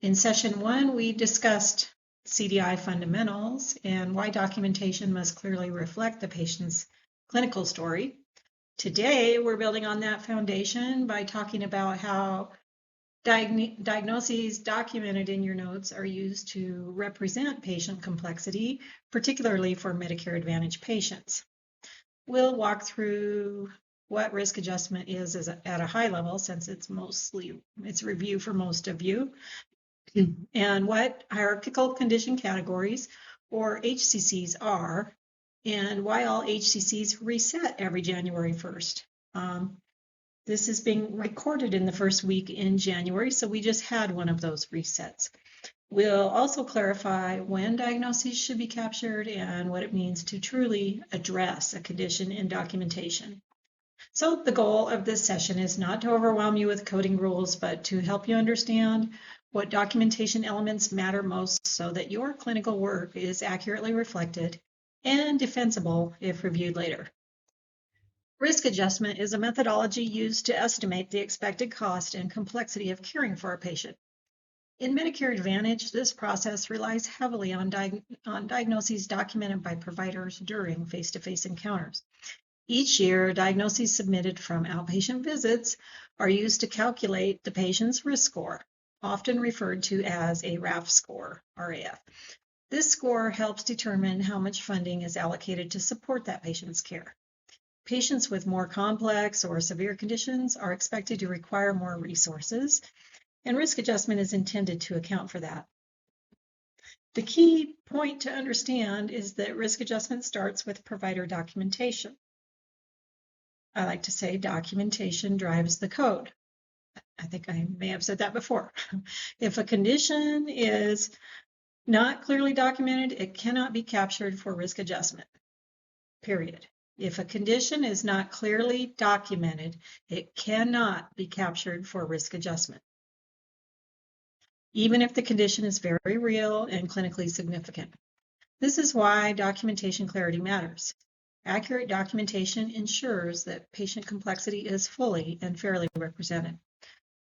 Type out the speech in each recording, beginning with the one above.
In session 1, we discussed CDI fundamentals and why documentation must clearly reflect the patient's clinical story. Today, we're building on that foundation by talking about how diagnoses documented in your notes are used to represent patient complexity, particularly for Medicare Advantage patients. We'll walk through what risk adjustment is at a high level, since it's review for most of you, and what hierarchical condition categories, or HCCs, are, and why all HCCs reset every January 1st. This is being recorded in the first week in January, so we just had one of those resets. We'll also clarify when diagnoses should be captured and what it means to truly address a condition in documentation. So the goal of this session is not to overwhelm you with coding rules, but to help you understand what documentation elements matter most so that your clinical work is accurately reflected and defensible if reviewed later. Risk adjustment is a methodology used to estimate the expected cost and complexity of caring for a patient. In Medicare Advantage, this process relies heavily on diagnoses documented by providers during face-to-face encounters. Each year, diagnoses submitted from outpatient visits are used to calculate the patient's risk score, often referred to as a RAF score, RAF. This score helps determine how much funding is allocated to support that patient's care. Patients with more complex or severe conditions are expected to require more resources, and risk adjustment is intended to account for that. The key point to understand is that risk adjustment starts with provider documentation. I like to say documentation drives the code. I think I may have said that before. If a condition is not clearly documented, it cannot be captured for risk adjustment, period. If a condition is not clearly documented, it cannot be captured for risk adjustment, even if the condition is very real and clinically significant. This is why documentation clarity matters. Accurate documentation ensures that patient complexity is fully and fairly represented,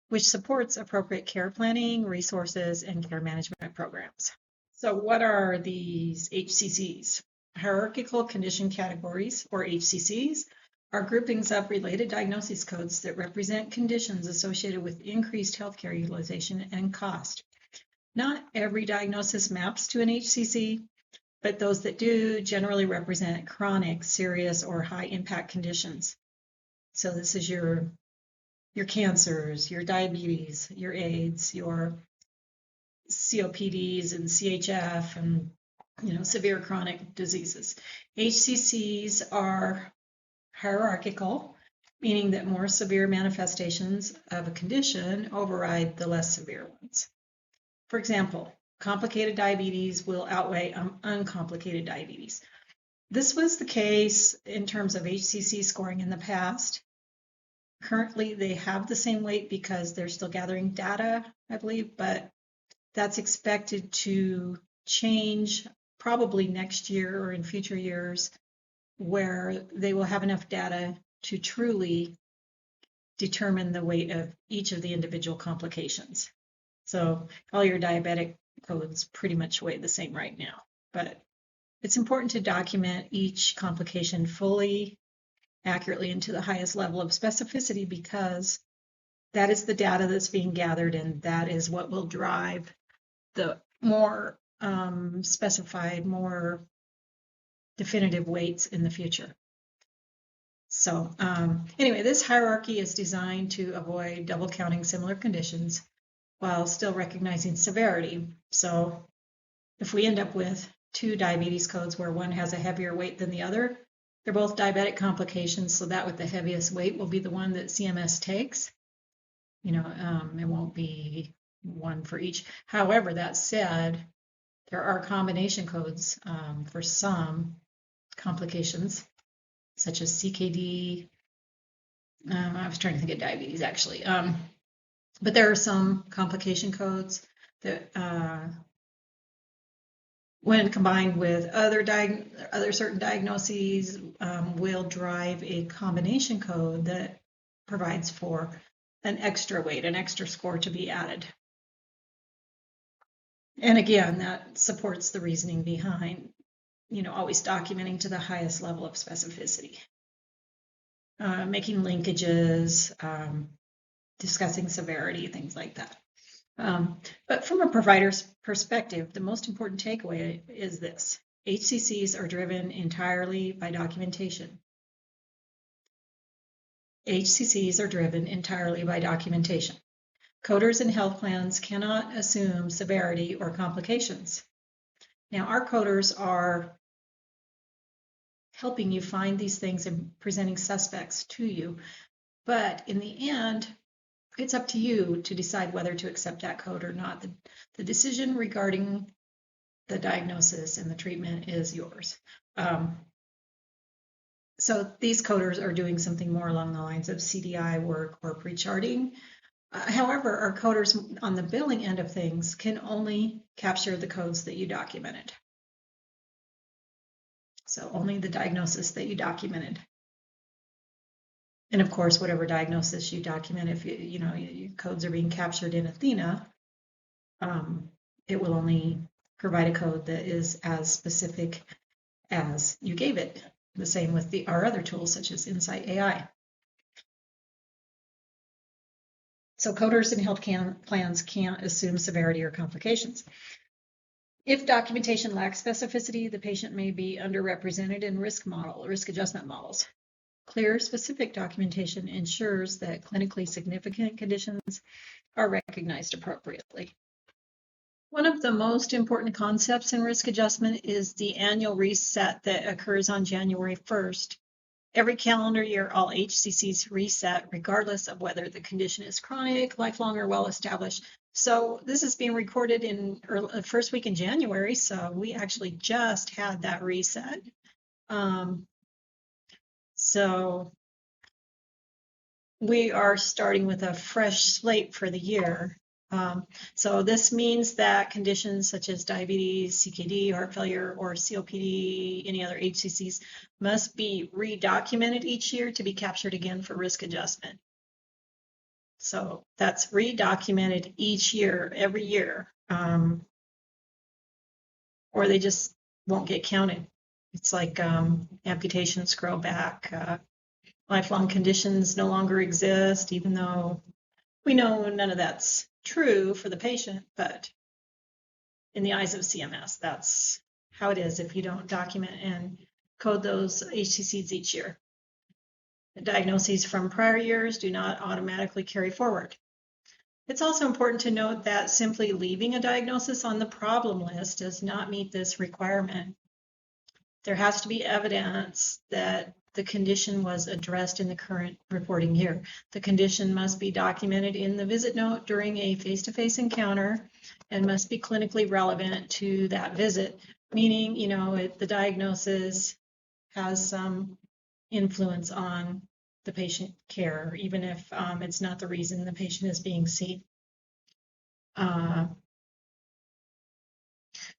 which supports appropriate care planning, resources, and care management programs. So what are these HCCs? Hierarchical condition categories, or HCCs, are groupings of related diagnosis codes that represent conditions associated with increased healthcare utilization and cost. Not every diagnosis maps to an HCC, but those that do generally represent chronic, serious, or high-impact conditions. So this is your cancers, your diabetes, your AIDS, your COPDs and CHF, and severe chronic diseases. HCCs are hierarchical, meaning that more severe manifestations of a condition override the less severe ones. For example, complicated diabetes will outweigh uncomplicated diabetes. This was the case in terms of HCC scoring in the past. Currently, they have the same weight because they're still gathering data, I believe, but that's expected to change probably next year or in future years, where they will have enough data to truly determine the weight of each of the individual complications. So all your diabetic codes pretty much weigh the same right now, but it's important to document each complication fully, accurately, and to the highest level of specificity, because that is the data that's being gathered, and that is what will drive the more specified, more definitive weights in the future. So anyway, this hierarchy is designed to avoid double counting similar conditions while still recognizing severity. So if we end up with two diabetes codes where one has a heavier weight than the other, they're both diabetic complications, so that with the heaviest weight will be the one that CMS takes. It won't be one for each. However, that said, there are combination codes for some complications, such as CKD. I was trying to think of diabetes, actually. But there are some complication codes that, when combined with other certain diagnoses, will drive a combination code that provides for an extra weight, an extra score to be added. And again, that supports the reasoning behind, always documenting to the highest level of specificity, making linkages, discussing severity, things like that. But from a provider's perspective, the most important takeaway is this: HCCs are driven entirely by documentation. HCCs are driven entirely by documentation. Coders and health plans cannot assume severity or complications. Now, our coders are helping you find these things and presenting suspects to you. But in the end, it's up to you to decide whether to accept that code or not. The decision regarding the diagnosis and the treatment is yours. So these coders are doing something more along the lines of CDI work or pre-charting. However, our coders on the billing end of things can only capture the codes that you documented. So only the diagnosis that you documented. And of course, whatever diagnosis you document, if your codes are being captured in Athena, it will only provide a code that is as specific as you gave it. The same with our other tools, such as Insight AI. So coders and health plans can't assume severity or complications. If documentation lacks specificity, the patient may be underrepresented in risk adjustment models. Clear, specific documentation ensures that clinically significant conditions are recognized appropriately. One of the most important concepts in risk adjustment is the annual reset that occurs on January 1st. Every calendar year, all HCCs reset, regardless of whether the condition is chronic, lifelong, or well-established. So this is being recorded in the first week in January, so we actually just had that reset. So we are starting with a fresh slate for the year. So this means that conditions such as diabetes, CKD, heart failure, or COPD, any other HCCs, must be redocumented each year to be captured again for risk adjustment. So that's redocumented each year, every year, or they just won't get counted. It's like amputations grow back, lifelong conditions no longer exist, even though we know none of that's true for the patient, but in the eyes of CMS, that's how it is if you don't document and code those HCCs each year. The diagnoses from prior years do not automatically carry forward. It's also important to note that simply leaving a diagnosis on the problem list does not meet this requirement. There has to be evidence that the condition was addressed in the current reporting year. The condition must be documented in the visit note during a face-to-face encounter and must be clinically relevant to that visit, meaning, if the diagnosis has some influence on the patient care, even if it's not the reason the patient is being seen.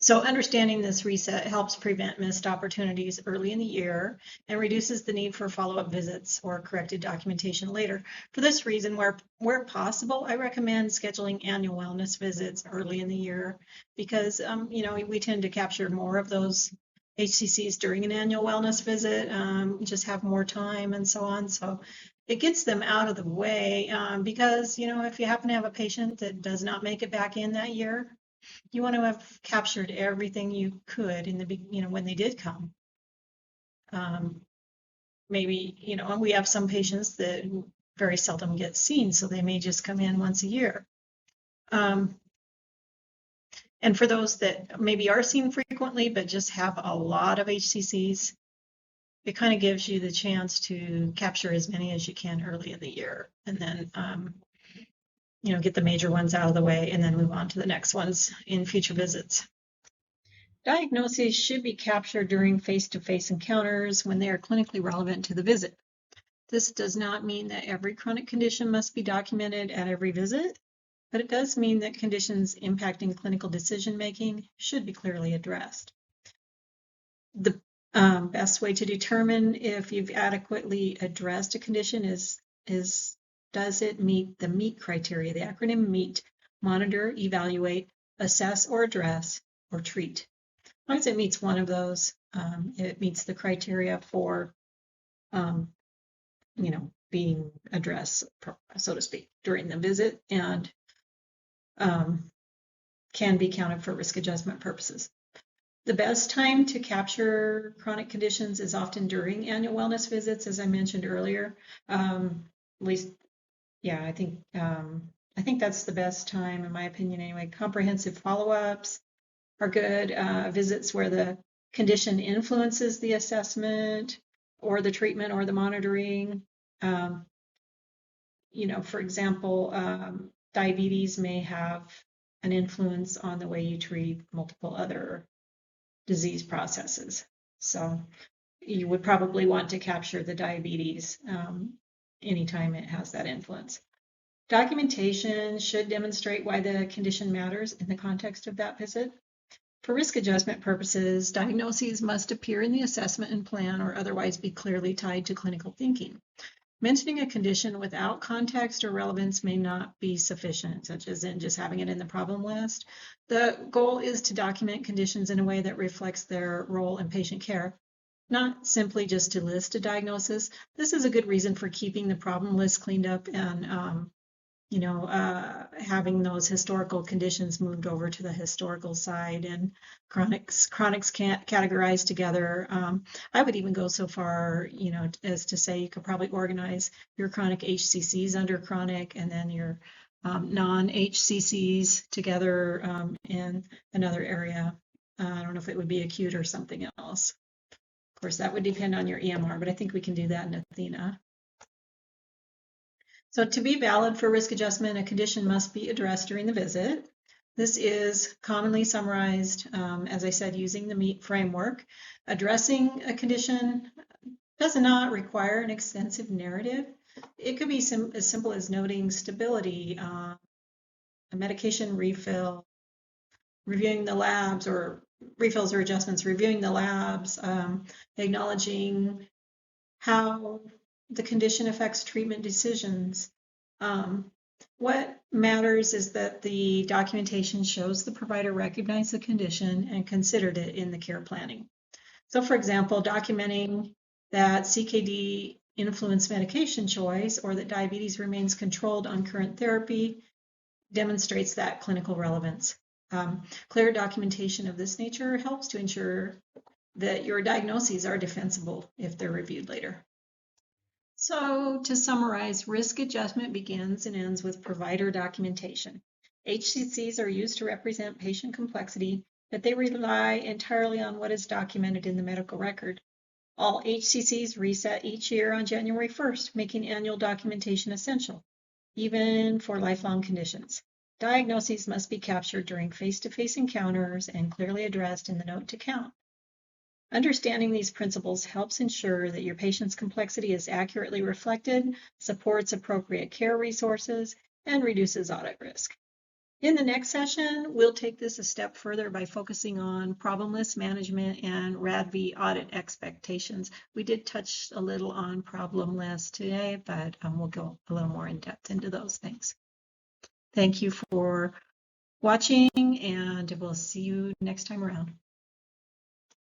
So understanding this reset helps prevent missed opportunities early in the year and reduces the need for follow-up visits or corrected documentation later. For this reason, where possible, I recommend scheduling annual wellness visits early in the year because, we tend to capture more of those HCCs during an annual wellness visit, just have more time and so on. So it gets them out of the way because, if you happen to have a patient that does not make it back in that year, you want to have captured everything you could in the when they did come. Maybe, and we have some patients that very seldom get seen, so they may just come in once a year. And for those that maybe are seen frequently, but just have a lot of HCCs, it kind of gives you the chance to capture as many as you can early in the year, and then get the major ones out of the way and then move on to the next ones in future visits. Diagnoses should be captured during face-to-face encounters when they are clinically relevant to the visit. This does not mean that every chronic condition must be documented at every visit, but it does mean that conditions impacting clinical decision-making should be clearly addressed. The best way to determine if you've adequately addressed a condition is does it meet the MEET criteria? The acronym MEET: monitor, evaluate, assess or address, or treat. As long as it meets one of those, it meets the criteria for, being addressed, so to speak, during the visit, and can be counted for risk adjustment purposes. The best time to capture chronic conditions is often during annual wellness visits, as I mentioned earlier. At least, yeah, I think that's the best time, in my opinion, anyway. Comprehensive follow-ups are good. Visits where the condition influences the assessment or the treatment or the monitoring. For example, diabetes may have an influence on the way you treat multiple other disease processes. So you would probably want to capture the diabetes anytime it has that influence. Documentation should demonstrate why the condition matters in the context of that visit. For risk adjustment purposes, diagnoses must appear in the assessment and plan or otherwise be clearly tied to clinical thinking. Mentioning a condition without context or relevance may not be sufficient, such as in just having it in the problem list. The goal is to document conditions in a way that reflects their role in patient care, not simply just to list a diagnosis. This is a good reason for keeping the problem list cleaned up and having those historical conditions moved over to the historical side and chronics categorized together. I would even go so far, as to say you could probably organize your chronic HCCs under chronic and then your non-HCCs together in another area. I don't know if it would be acute or something else. Of course, that would depend on your EMR, but I think we can do that in Athena. So to be valid for risk adjustment, a condition must be addressed during the visit. This is commonly summarized, as I said, using the MEAT framework. Addressing a condition does not require an extensive narrative. It could be as simple as noting stability, a medication refill, reviewing the labs, or refills or adjustments, reviewing the labs, acknowledging how the condition affects treatment decisions. What matters is that the documentation shows the provider recognized the condition and considered it in the care planning. So for example, documenting that CKD influenced medication choice or that diabetes remains controlled on current therapy demonstrates that clinical relevance. Clear documentation of this nature helps to ensure that your diagnoses are defensible if they're reviewed later. So to summarize, risk adjustment begins and ends with provider documentation. HCCs are used to represent patient complexity, but they rely entirely on what is documented in the medical record. All HCCs reset each year on January 1st, making annual documentation essential, even for lifelong conditions. Diagnoses must be captured during face-to-face encounters and clearly addressed in the note to count. Understanding these principles helps ensure that your patient's complexity is accurately reflected, supports appropriate care resources, and reduces audit risk. In the next session, we'll take this a step further by focusing on problem list management and RADV audit expectations. We did touch a little on problem lists today, but we'll go a little more in depth into those things. Thank you for watching, and we'll see you next time around.